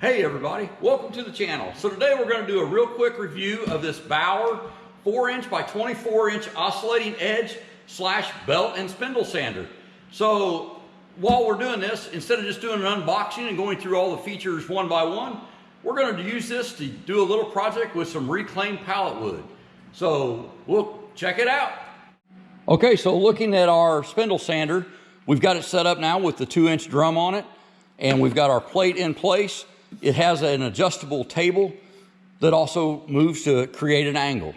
Hey everybody, welcome to the channel. So today we're going to do a real quick review of this Bauer 4" by 24" oscillating edge / belt and spindle sander. So while we're doing this, instead of just doing an unboxing and going through all the features one by one, we're going to use this to do a little project with some reclaimed pallet wood. So we'll check it out. Okay, so looking at our spindle sander, we've got it set up now with the 2" drum on it, and we've got our plate in place. It has an adjustable table that also moves to create an angle.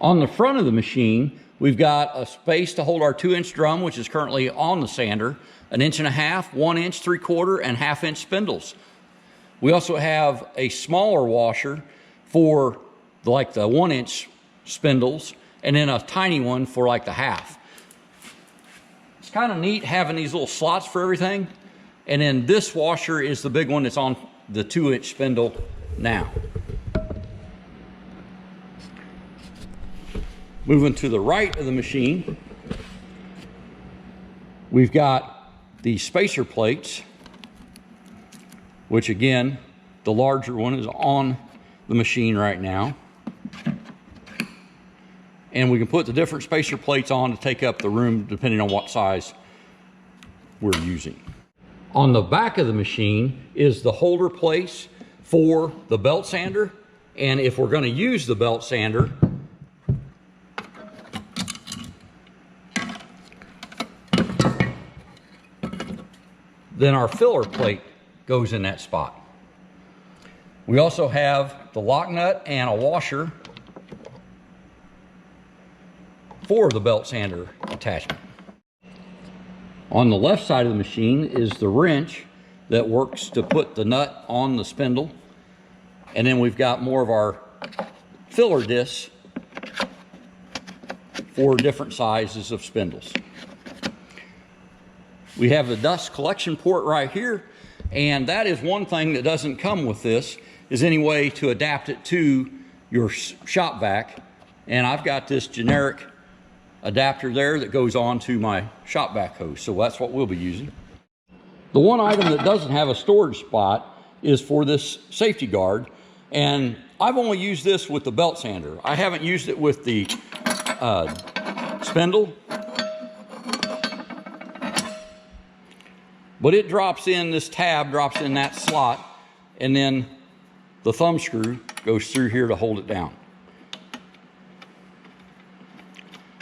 On the front of the machine, we've got a space to hold our 2" drum, which is currently on the sander, 1 1/2", 1 inch, 3/4, and 1/2 inch spindles. We also have a smaller washer for the 1 inch spindles, and then a tiny one for the 1/2. It's kind of neat having these little slots for everything. And then this washer is the big one that's on the 2" spindle now. Moving to the right of the machine, we've got the spacer plates, which again, the larger one is on the machine right now. And we can put the different spacer plates on to take up the room depending on what size we're using. On the back of the machine is the holder place for the belt sander. And if we're going to use the belt sander, then our filler plate goes in that spot. We also have the lock nut and a washer for the belt sander attachment. On the left side of the machine is the wrench that works to put the nut on the spindle. And then we've got more of our filler discs for different sizes of spindles. We have the dust collection port right here, and that is one thing that doesn't come with this, is any way to adapt it to your shop vac. And I've got this generic adapter there that goes on to my shop vac hose, so that's what we'll be using. The one item that doesn't have a storage spot is for this safety guard, and I've only used this with the belt sander. I haven't used it with the spindle, but it drops in, this tab drops in that slot, and then the thumb screw goes through here to hold it down.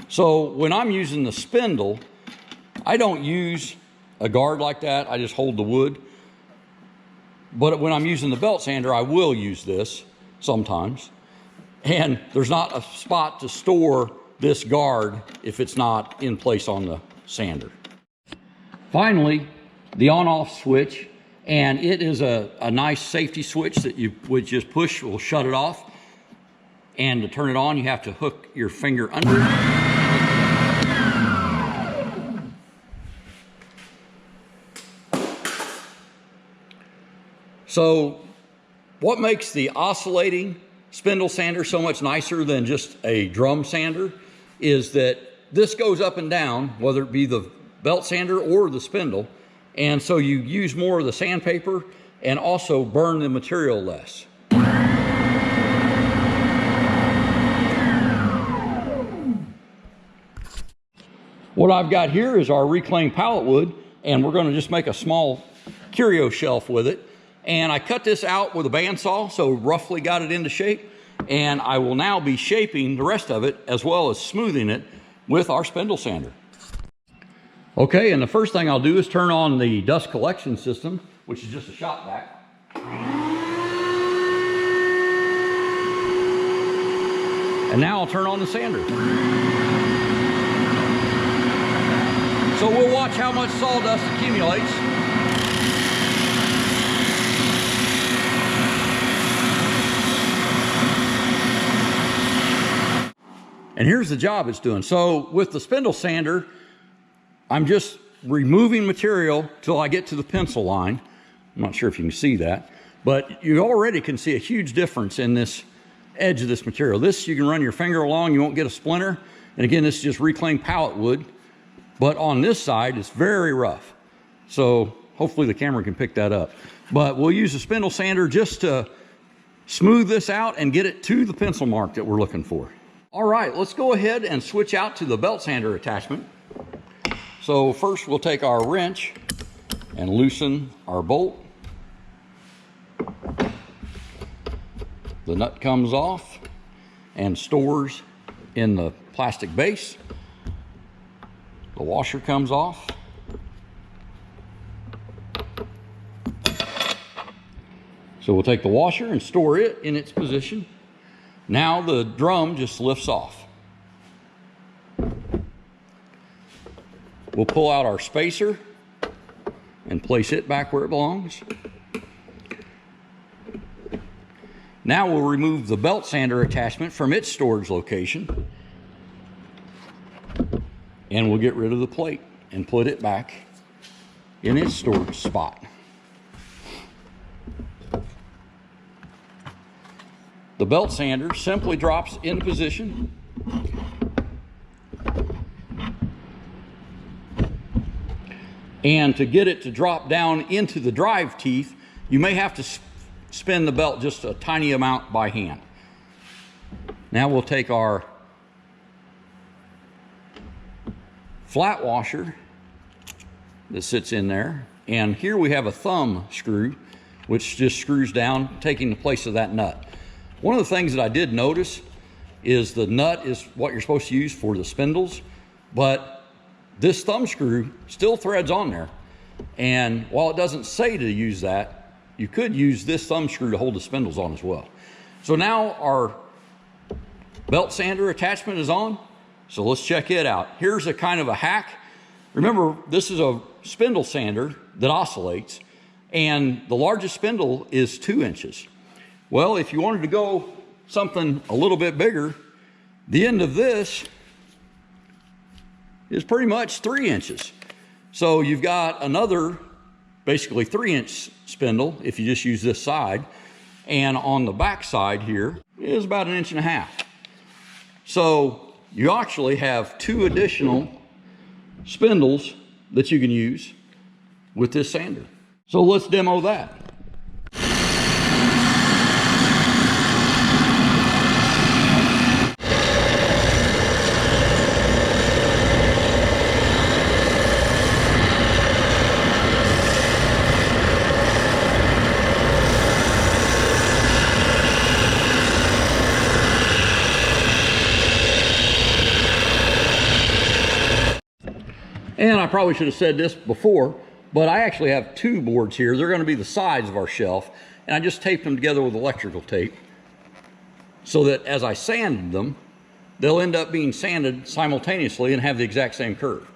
So when I'm using the spindle, I don't use a guard like that. I just hold the wood. But when I'm using the belt sander, I will use this sometimes. And there's not a spot to store this guard if it's not in place on the sander. Finally, the on-off switch. And it is a nice safety switch that you would just push, will shut it off. And to turn it on, you have to hook your finger under it. So what makes the oscillating spindle sander so much nicer than just a drum sander is that this goes up and down, whether it be the belt sander or the spindle. And so you use more of the sandpaper and also burn the material less. What I've got here is our reclaimed pallet wood, and we're going to just make a small curio shelf with it. And I cut this out with a bandsaw, so roughly got it into shape. And I will now be shaping the rest of it as well as smoothing it with our spindle sander. Okay, and the first thing I'll do is turn on the dust collection system, which is just a shop vac. And now I'll turn on the sander. So we'll watch how much sawdust accumulates. And here's the job it's doing. So with the spindle sander, I'm just removing material till I get to the pencil line. I'm not sure if you can see that, but you already can see a huge difference in this edge of this material. This, you can run your finger along, you won't get a splinter. And again, this is just reclaimed pallet wood, but on this side, it's very rough. So hopefully the camera can pick that up. But we'll use a spindle sander just to smooth this out and get it to the pencil mark that we're looking for. All right, let's go ahead and switch out to the belt sander attachment. So first we'll take our wrench and loosen our bolt. The nut comes off and stores in the plastic base. The washer comes off. So we'll take the washer and store it in its position. Now the drum just lifts off. We'll pull out our spacer and place it back where it belongs. Now we'll remove the belt sander attachment from its storage location, and we'll get rid of the plate and put it back in its storage spot. The belt sander simply drops into position. And to get it to drop down into the drive teeth, you may have to spin the belt just a tiny amount by hand. Now we'll take our flat washer that sits in there, and here we have a thumb screw which just screws down, taking the place of that nut. One of the things that I did notice is the nut is what you're supposed to use for the spindles, but this thumb screw still threads on there. And while it doesn't say to use that, you could use this thumb screw to hold the spindles on as well. So now our belt sander attachment is on. So let's check it out. Here's a kind of a hack. Remember, this is a spindle sander that oscillates, and the largest spindle is 2 inches. Well, if you wanted to go something a little bit bigger, the end of this is pretty much 3 inches. So you've got another basically 3-inch spindle if you just use this side, and on the back side here is about 1.5 inches. So you actually have 2 additional spindles that you can use with this sander. So let's demo that. And I probably should have said this before, but I actually have 2 boards here. They're going to be the sides of our shelf, and I just taped them together with electrical tape so that as I sand them, they'll end up being sanded simultaneously and have the exact same curve.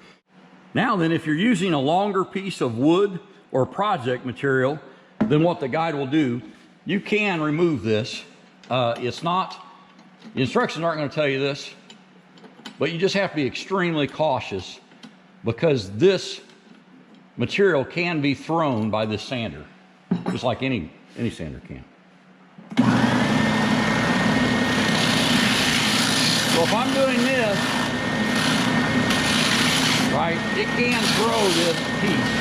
Now then, if you're using a longer piece of wood or project material than what the guide will do, you can remove this. The instructions aren't going to tell you this, but you just have to be extremely cautious, because this material can be thrown by this sander, just like any sander can. So if I'm doing this, right, it can throw this piece.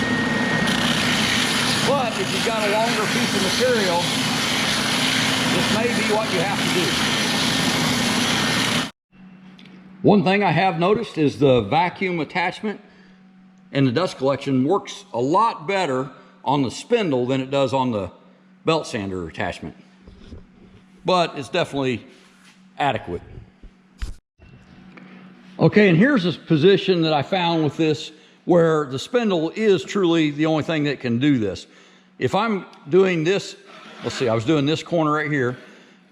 But if you've got a longer piece of material, this may be what you have to do. One thing I have noticed is the vacuum attachment and the dust collection works a lot better on the spindle than it does on the belt sander attachment. But it's definitely adequate. Okay, and here's a position that I found with this where the spindle is truly the only thing that can do this. If I'm doing this, let's see, I was doing this corner right here.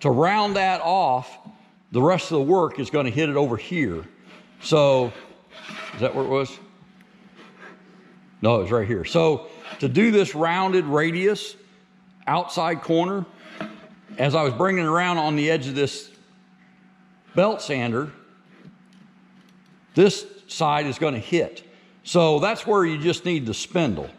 To round that off, the rest of the work is going to hit it over here. So, is that where it was? No, it was right here. So to do this rounded radius outside corner, as I was bringing it around on the edge of this belt sander, this side is going to hit. So that's where you just need the spindle.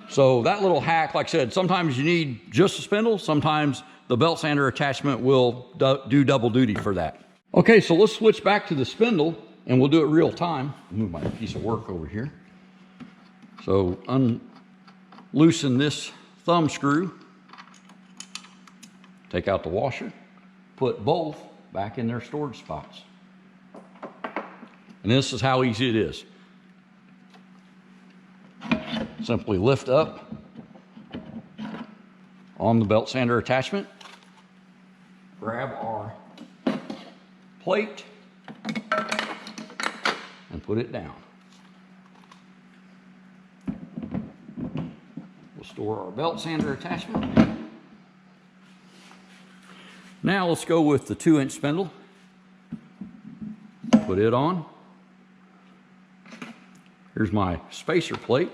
So that little hack, like I said, sometimes you need just a spindle, sometimes the belt sander attachment will do double duty for that. Okay, so let's switch back to the spindle and we'll do it real time. Move my piece of work over here. So loosen this thumb screw, take out the washer, put both back in their storage spots. And this is how easy it is. Simply lift up on the belt sander attachment, grab our plate, and put it down. We'll store our belt sander attachment. Now let's go with the 2-inch spindle. Put it on. Here's my spacer plate.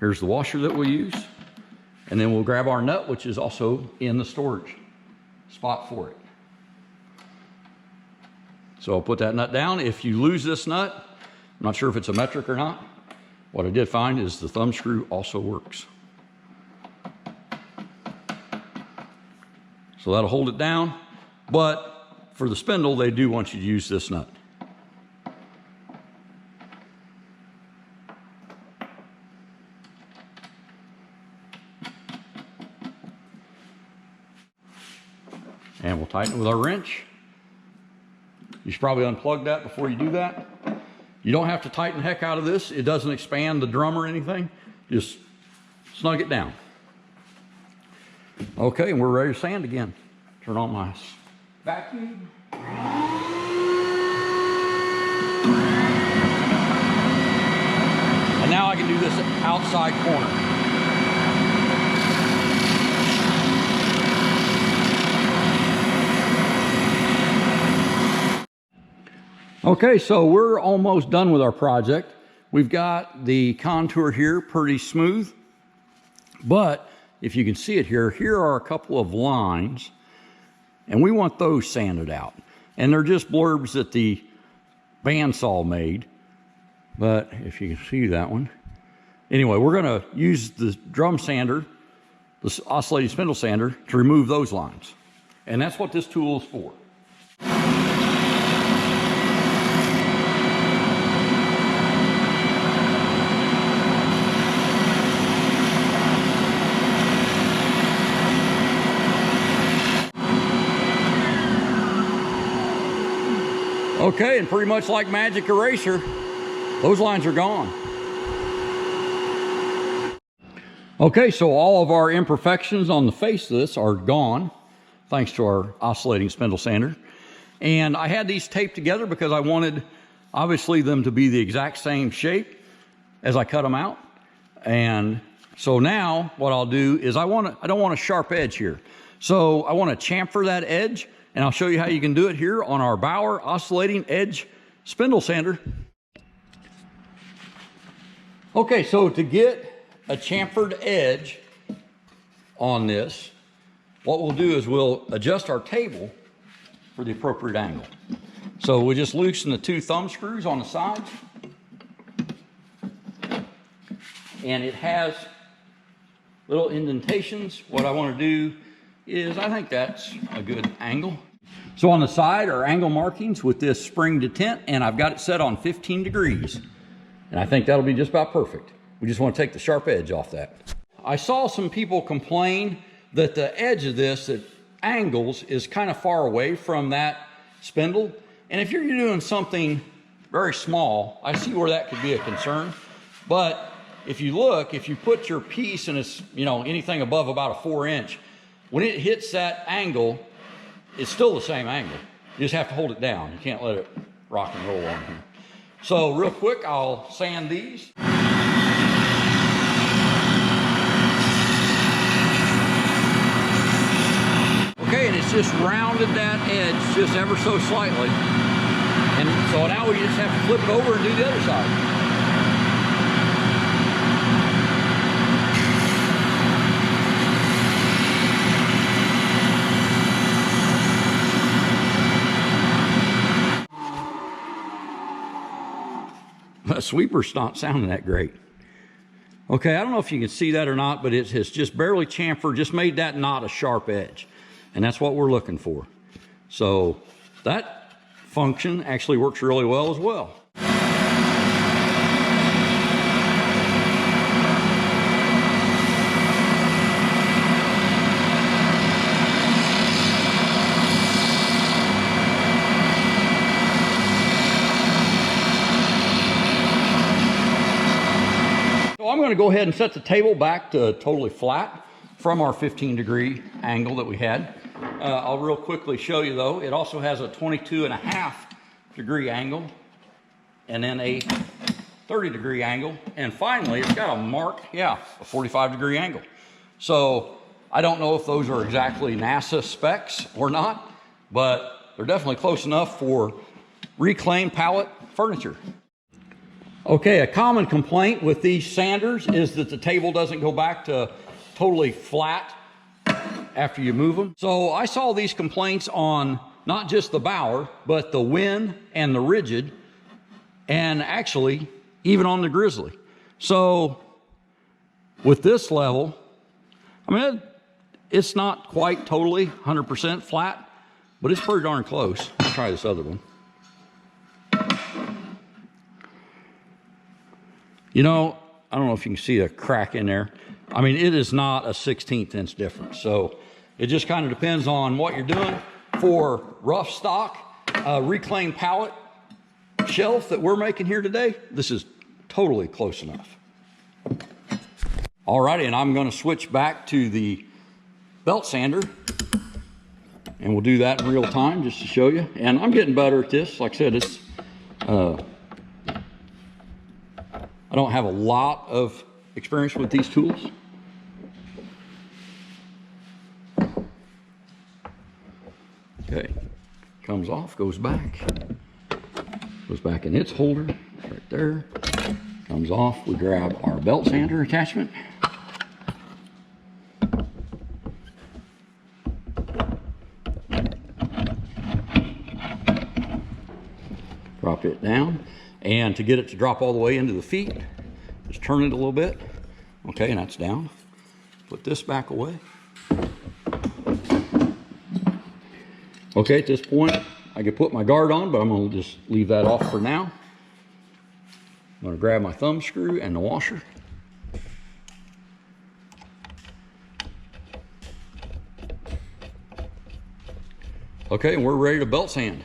Here's the washer that we'll use. And then we'll grab our nut, which is also in the storage spot for it. So I'll put that nut down. If you lose this nut, I'm not sure if it's a metric or not. What I did find is the thumb screw also works. So that'll hold it down, but for the spindle, they do want you to use this nut. And we'll tighten it with our wrench. You should probably unplug that before you do that. You don't have to tighten the heck out of this. It doesn't expand the drum or anything. Just snug it down. Okay, and we're ready to sand again. Turn on my vacuum. And now I can do this outside corner. Okay, so we're almost done with our project. We've got the contour here pretty smooth, but if you can see it here, here are a couple of lines, and we want those sanded out. And they're just blurbs that the bandsaw made, but if you can see that one. Anyway, we're gonna use the drum sander, the oscillating spindle sander, to remove those lines. And that's what this tool is for. Okay, and pretty much like magic eraser, those lines are gone. Okay, so all of our imperfections on the face of this are gone, thanks to our oscillating spindle sander. And I had these taped together because I wanted, obviously, them to be the exact same shape as I cut them out. And so now what I'll do is I don't want a sharp edge here. So I want to chamfer that edge. And I'll show you how you can do it here on our Bauer Oscillating Edge spindle sander. Okay, so to get a chamfered edge on this, what we'll do is we'll adjust our table for the appropriate angle. So we'll just loosen the 2 thumb screws on the sides. And it has little indentations. What I want to do is, I think that's a good angle. So on the side are angle markings with this spring detent, and I've got it set on 15 degrees. And I think that'll be just about perfect. We just want to take the sharp edge off that. I saw some people complain that the edge of this at angles is kind of far away from that spindle. And if you're doing something very small, I see where that could be a concern. But if you look, if you put your piece and it's, you know, anything above about a 4-inch, when it hits that angle, it's still the same angle. You just have to hold it down. You can't let it rock and roll on here. So real quick, I'll sand these. Okay, and it's just rounded that edge just ever so slightly. And so now we just have to flip it over and do the other side. The sweeper's not sounding that great. Okay, I don't know if you can see that or not, but it has just barely chamfered, just made that knot a sharp edge. And that's what we're looking for. So that function actually works really well as well. So I'm going to go ahead and set the table back to totally flat from our 15-degree angle that we had. I'll real quickly show you though, it also has a 22.5-degree angle and then a 30-degree angle. And finally, it's got a a 45-degree angle. So I don't know if those are exactly NASA specs or not, but they're definitely close enough for reclaimed pallet furniture. Okay, a common complaint with these sanders is that the table doesn't go back to totally flat after you move them. So I saw these complaints on not just the Bauer, but the Win and the Rigid, and actually even on the Grizzly. So with this level, I mean, it's not quite totally 100% flat, but it's pretty darn close. Let's try this other one. You know, I don't know if you can see a crack in there. I mean, it is not a 1/16 inch difference. So it just kind of depends on what you're doing. For rough stock, reclaimed pallet shelf that we're making here today, this is totally close enough. Alrighty, and I'm going to switch back to the belt sander, and we'll do that in real time just to show you. And I'm getting better at this. Like I said, it's I don't have a lot of experience with these tools. Okay, comes off, goes back in its holder, right there. Comes off, we grab our belt sander attachment. Drop it down. And to get it to drop all the way into the feet, just turn it a little bit. Okay, and that's down. Put this back away. Okay, at this point, I can put my guard on, but I'm going to just leave that off for now. I'm going to grab my thumb screw and the washer. Okay, and we're ready to belt sand.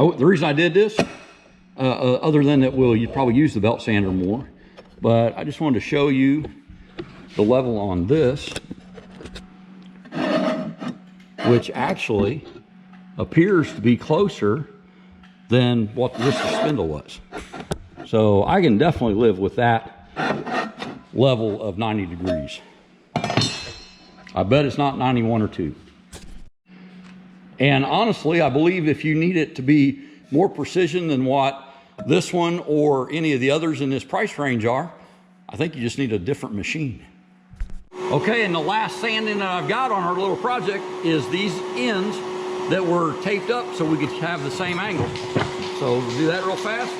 Oh, the reason I did this, other than that you'd probably use the belt sander more, but I just wanted to show you the level on this, which actually appears to be closer than what this spindle was. So I can definitely live with that level of 90 degrees. I bet it's not 91 or 2. And honestly, I believe if you need it to be more precision than what this one or any of the others in this price range are, I think you just need a different machine. Okay, and the last sanding that I've got on our little project is these ends that were taped up so we could have the same angle. So we'll do that real fast.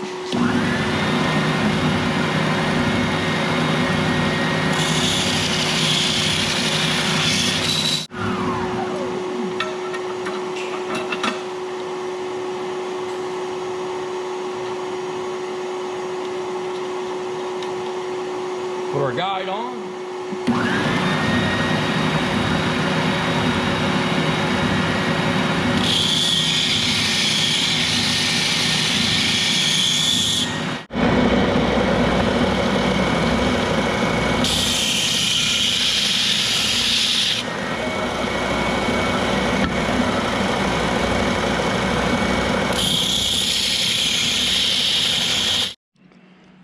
Put our guide on.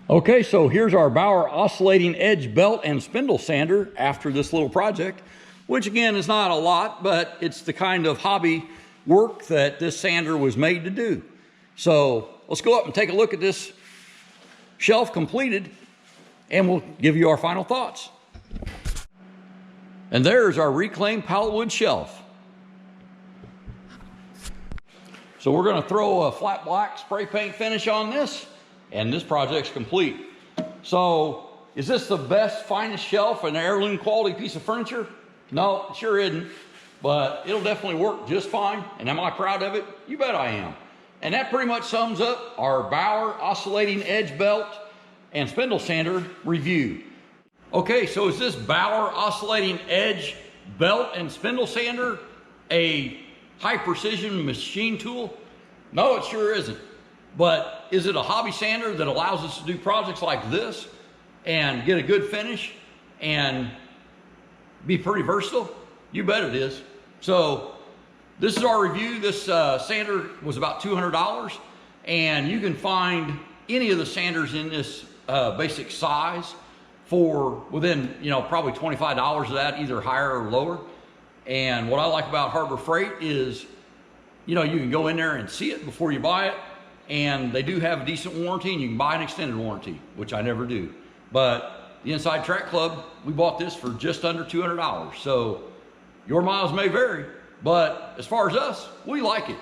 Okay, so here's our Bauer Oscillating Edge belt and spindle sander after this little project, which again is not a lot, but it's the kind of hobby work that this sander was made to do. So let's go up and take a look at this shelf completed, and we'll give you our final thoughts. And there's our reclaimed pallet wood shelf. So we're going to throw a flat black spray paint finish on this, and this project's complete. So is this the best, finest shelf and heirloom quality piece of furniture? No, it sure isn't. but it'll definitely work just fine. And am I proud of it? You bet I am. And that pretty much sums up our Bauer Oscillating Edge Belt and Spindle Sander review. Okay, so is this Bauer Oscillating Edge Belt and Spindle Sander a high precision machine tool? No, it sure isn't. But is it a hobby sander that allows us to do projects like this and get a good finish and be pretty versatile? You bet it is. So this is our review. This sander was about $200, and you can find any of the sanders in this basic size for within, probably $25 of that, either higher or lower. And what I like about Harbour Freight is, you can go in there and see it before you buy it, and they do have a decent warranty, and you can buy an extended warranty, which I never do. But the Inside Track Club, we bought this for just under $200. So your miles may vary, but as far as us, we like it.